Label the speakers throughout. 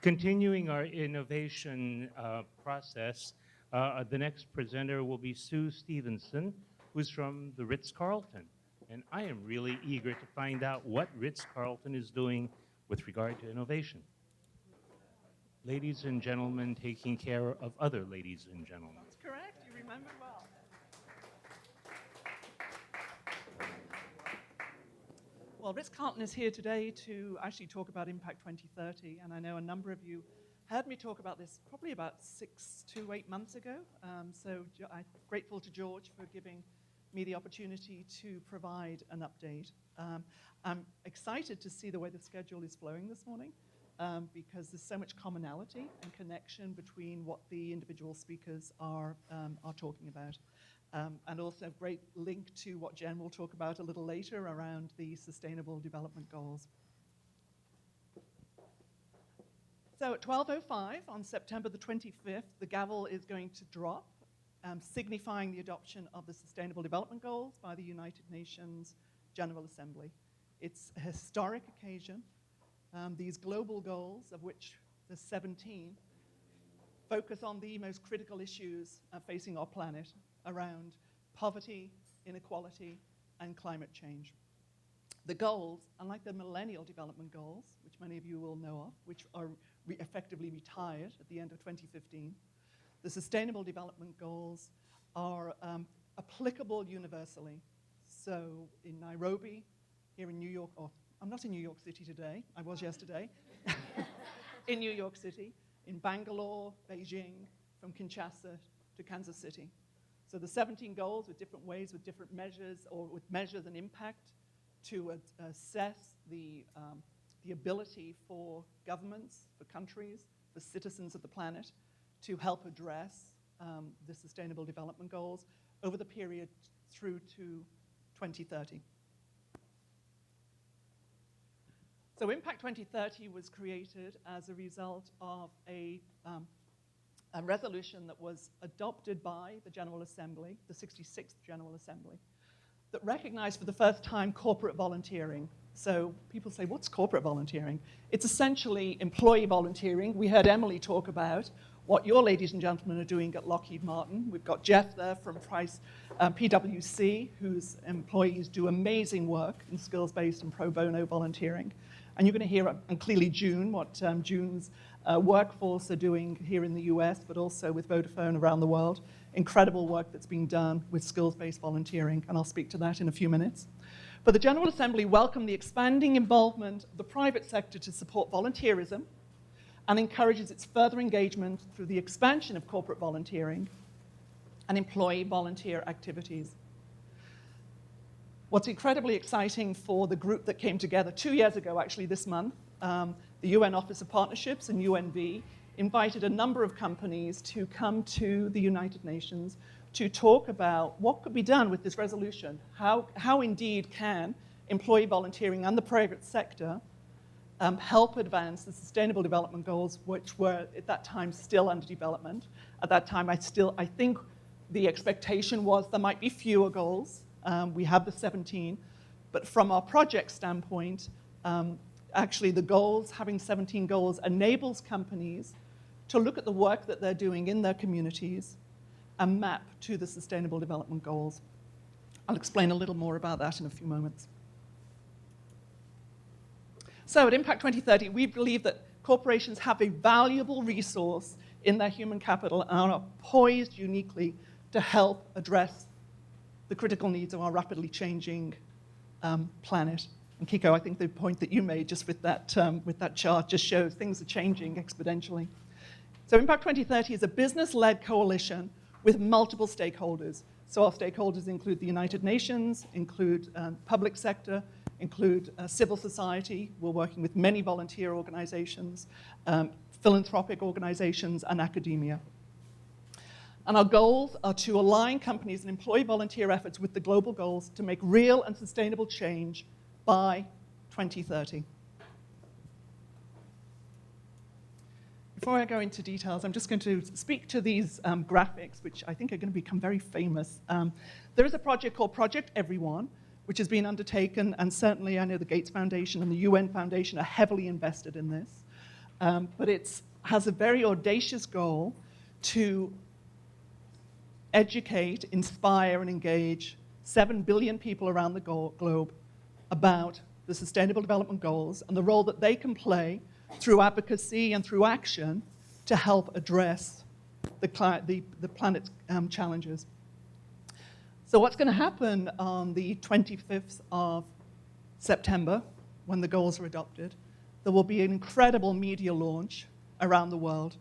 Speaker 1: Continuing our innovation process, the next presenter will be Sue Stephenson, who's from the Ritz Carlton. And I am really eager to find out what Ritz Carlton is doing with regard to innovation. Ladies and gentlemen taking care of other ladies and gentlemen.
Speaker 2: That's correct. You remember well. Well, Ritz-Carlton is here today to actually talk about Impact 2030, and I know a number of you heard me talk about this probably about 6 to 8 months ago. So I'm grateful to George for giving me the opportunity to provide an update. I'm excited to see the way the schedule is flowing this morning because there's so much commonality and connection between what the individual speakers are talking about. And also a great link to what Jen will talk about a little later around the Sustainable Development Goals. So at 12:05 on September the 25th, the gavel is going to drop, signifying the adoption of the Sustainable Development Goals by the United Nations General Assembly. It's a historic occasion. These global goals, of which there's 17, focus on the most critical issues facing our planet around poverty, inequality, and climate change. The goals, unlike the Millennial Development Goals, which many of you will know of, which are effectively retired at the end of 2015, the Sustainable Development Goals are applicable universally. So in Nairobi, here in New York, or I'm not in New York City today, I was yesterday, in New York City, in Bangalore, Beijing, from Kinshasa to Kansas City. So the 17 goals with different ways, with different measures, or with measures and impact to assess the ability for governments, for countries, for citizens of the planet to help address the Sustainable Development Goals over the period through to 2030. So Impact 2030 was created as a result of a resolution that was adopted by the General Assembly, the 66th General Assembly, that recognized for the first time corporate volunteering. So people say, what's corporate volunteering? It's essentially employee volunteering. We heard Emily talk about what your ladies and gentlemen are doing at Lockheed Martin. We've got Jeff there from PwC, whose employees do amazing work in skills-based and pro bono volunteering. And you're going to hear, and clearly June, what June's workforce are doing here in the US, but also with Vodafone around the world. Incredible work that's being done with skills-based volunteering, and I'll speak to that in a few minutes. But the General Assembly welcomed the expanding involvement of the private sector to support volunteerism and encourages its further engagement through the expansion of corporate volunteering and employee volunteer activities. What's incredibly exciting for the group that came together 2 years ago, actually this month, the UN Office of Partnerships and UNV invited a number of companies to come to the United Nations to talk about what could be done with this resolution. How indeed can employee volunteering and the private sector help advance the Sustainable Development Goals, which were at that time still under development. At that time, I think the expectation was there might be fewer goals. We have the 17, but from our project standpoint, actually the goals, having 17 goals, enables companies to look at the work that they're doing in their communities and map to the Sustainable Development Goals. I'll explain a little more about that in a few moments. So at Impact 2030, we believe that corporations have a valuable resource in their human capital and are poised uniquely to help address the critical needs of our rapidly changing planet. And Kiko, I think the point that you made just with that chart just shows things are changing exponentially. So Impact 2030 is a business-led coalition with multiple stakeholders. So our stakeholders include the United Nations, include public sector, include civil society. We're working with many volunteer organizations, philanthropic organizations, and academia. And our goals are to align companies and employee volunteer efforts with the global goals to make real and sustainable change by 2030. Before I go into details, I'm just going to speak to these graphics, which I think are going to become very famous. There is a project called Project Everyone, which has been undertaken, and certainly I know the Gates Foundation and the UN Foundation are heavily invested in this. but it has a very audacious goal to educate, inspire, and engage 7 billion people around the globe about the Sustainable Development Goals and the role that they can play through advocacy and through action to help address the planet's challenges. So what's going to happen on the 25th of September, when the goals are adopted, there will be an incredible media launch around the world.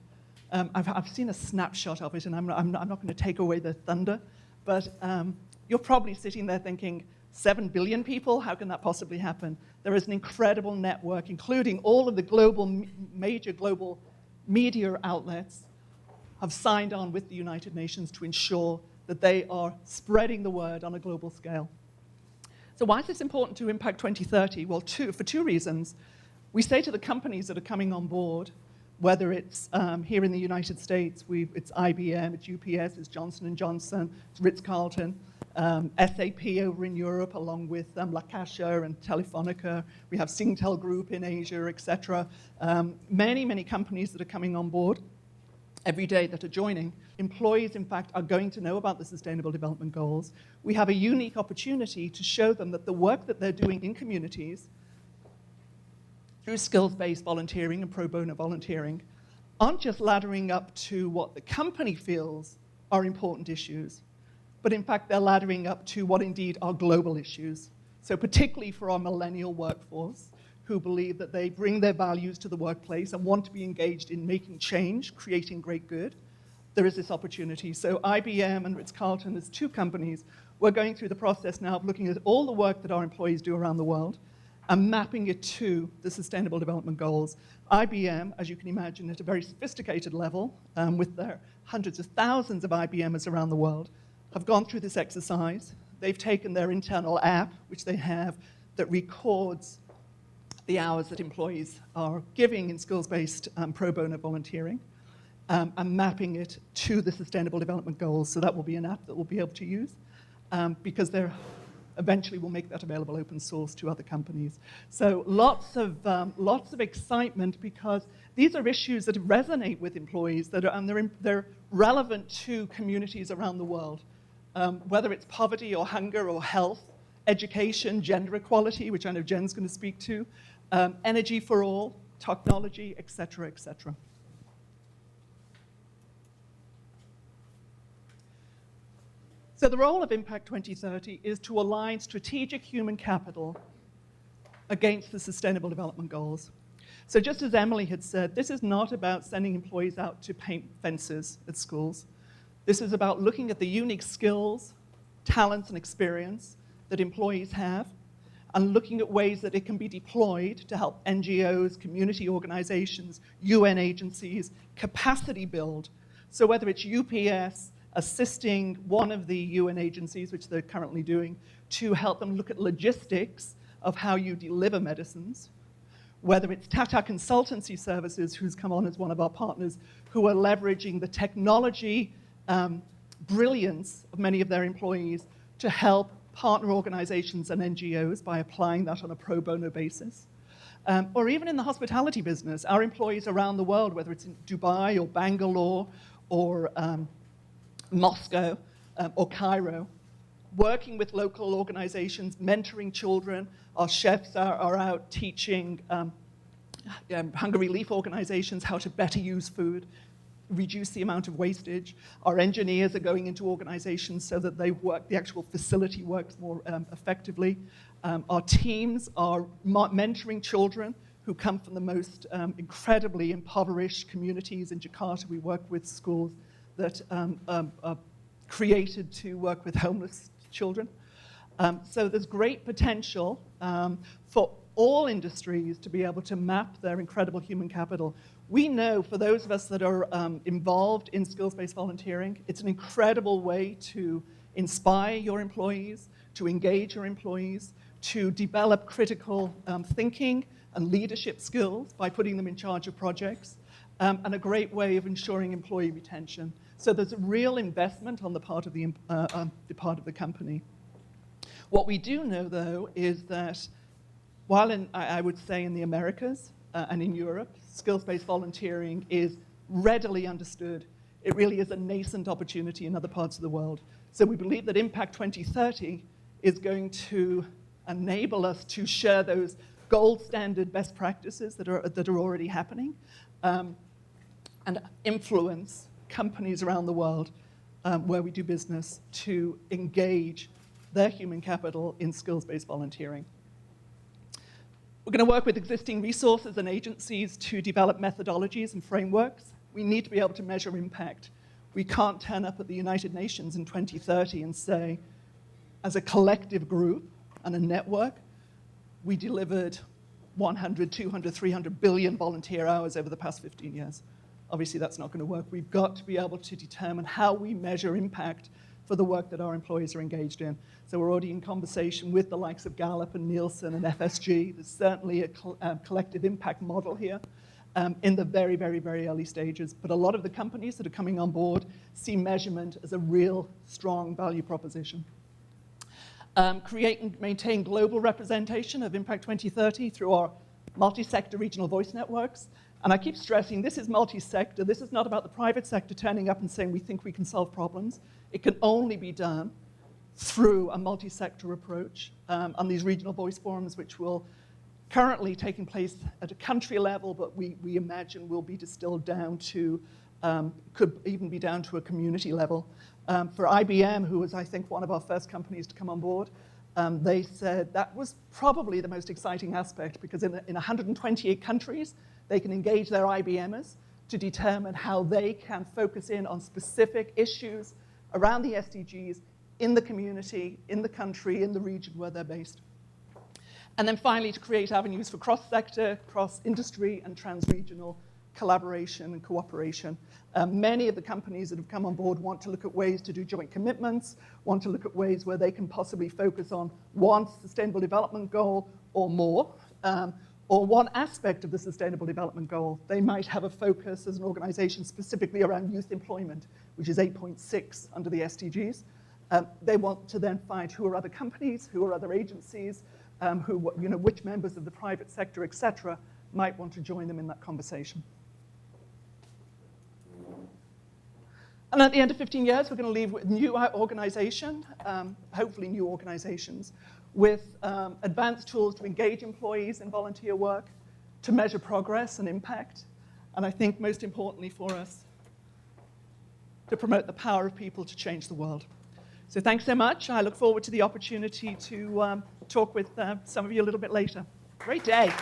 Speaker 2: I've seen a snapshot of it, and I'm not going to take away the thunder, but you're probably sitting there thinking, 7 billion people? How can that possibly happen? There is an incredible network, including all of the major global media outlets have signed on with the United Nations to ensure that they are spreading the word on a global scale. So why is this important to Impact 2030? Well, for two reasons. We say to the companies that are coming on board, whether it's here in the United States, it's IBM, it's UPS, it's Johnson & Johnson, it's Ritz Carlton, SAP over in Europe, along with La Caixa and Telefonica. We have Singtel Group in Asia, etc. Many, many companies that are coming on board every day that are joining. Employees, in fact, are going to know about the Sustainable Development Goals. We have a unique opportunity to show them that the work that they're doing in communities through skills-based volunteering and pro bono volunteering aren't just laddering up to what the company feels are important issues, but in fact they're laddering up to what indeed are global issues. So particularly for our millennial workforce, who believe that they bring their values to the workplace and want to be engaged in making change, creating great good, there is this opportunity. So IBM and Ritz-Carlton, as two companies, we're going through the process now of looking at all the work that our employees do around the world and mapping it to the Sustainable Development Goals. IBM, as you can imagine, at a very sophisticated level, with their hundreds of thousands of IBMers around the world, have gone through this exercise. They've taken their internal app, which they have, that records the hours that employees are giving in skills-based pro bono volunteering, and mapping it to the Sustainable Development Goals. So that will be an app that we'll be able to use, because eventually we'll make that available open source to other companies. So lots of excitement, because these are issues that resonate with employees, and they're relevant to communities around the world, whether it's poverty or hunger or health, education, gender equality, which I know Jen's going to speak to, energy for all, technology, et cetera, et cetera. So the role of Impact 2030 is to align strategic human capital against the Sustainable Development Goals. So just as Emily had said, this is not about sending employees out to paint fences at schools. This is about looking at the unique skills, talents, and experience that employees have, and looking at ways that it can be deployed to help NGOs, community organizations, UN agencies, capacity build. So whether it's UPS assisting one of the UN agencies, which they're currently doing, to help them look at logistics of how you deliver medicines, whether it's Tata Consultancy Services, who's come on as one of our partners, who are leveraging the technology brilliance of many of their employees to help partner organizations and NGOs by applying that on a pro bono basis. Or even in the hospitality business, our employees around the world, whether it's in Dubai or Bangalore or Moscow or Cairo, working with local organizations, mentoring children. Our chefs are out teaching hunger relief organizations how to better use food, reduce the amount of wastage. Our engineers are going into organizations so that the actual facility works more effectively. Our teams are mentoring children who come from the most incredibly impoverished communities. In Jakarta, we work with schools that are created to work with homeless children. So there's great potential for all industries to be able to map their incredible human capital. We know, for those of us that are involved in skills-based volunteering, it's an incredible way to inspire your employees, to engage your employees, to develop critical thinking and leadership skills by putting them in charge of projects, and a great way of ensuring employee retention. So there's a real investment on the part of the company. What we do know, though, is that while I would say in the Americas, and in Europe, skills-based volunteering is readily understood. It really is a nascent opportunity in other parts of the world. So we believe that Impact 2030 is going to enable us to share those gold standard best practices that are already happening, and influence companies around the world where we do business to engage their human capital in skills-based volunteering. We're going to work with existing resources and agencies to develop methodologies and frameworks. We need to be able to measure impact. We can't turn up at the United Nations in 2030 and say, as a collective group and a network, we delivered 100, 200, 300 billion volunteer hours over the past 15 years. Obviously, that's not going to work. We've got to be able to determine how we measure impact for the work that our employees are engaged in. So we're already in conversation with the likes of Gallup and Nielsen and FSG. There's certainly a collective impact model here in the very, very, very early stages. But a lot of the companies that are coming on board see measurement as a real strong value proposition. Create and maintain global representation of Impact 2030 through our multi-sector regional voice networks. And I keep stressing, this is multi-sector. This is not about the private sector turning up and saying, we think we can solve problems. It can only be done through a multi-sector approach on these regional voice forums, which will currently taking place at a country level, but we imagine will be distilled down to, could even be down to a community level. For IBM, who was, I think, one of our first companies to come on board, they said that was probably the most exciting aspect, because in 128 countries, they can engage their IBMers to determine how they can focus in on specific issues around the SDGs in the community, in the country, in the region where they're based. And then finally, to create avenues for cross-sector, cross-industry, and trans-regional collaboration and cooperation. Many of the companies that have come on board want to look at ways to do joint commitments, want to look at ways where they can possibly focus on one sustainable development goal or more, or one aspect of the sustainable development goal. They might have a focus as an organization specifically around youth employment, which is 8.6 under the SDGs. They want to then find who are other companies, who are other agencies, which members of the private sector, et cetera, might want to join them in that conversation. And at the end of 15 years, we're going to leave with new organization, hopefully new organizations, with advanced tools to engage employees in volunteer work, to measure progress and impact, and I think most importantly for us, to promote the power of people to change the world. So thanks so much. I look forward to the opportunity to talk with some of you a little bit later. Great day.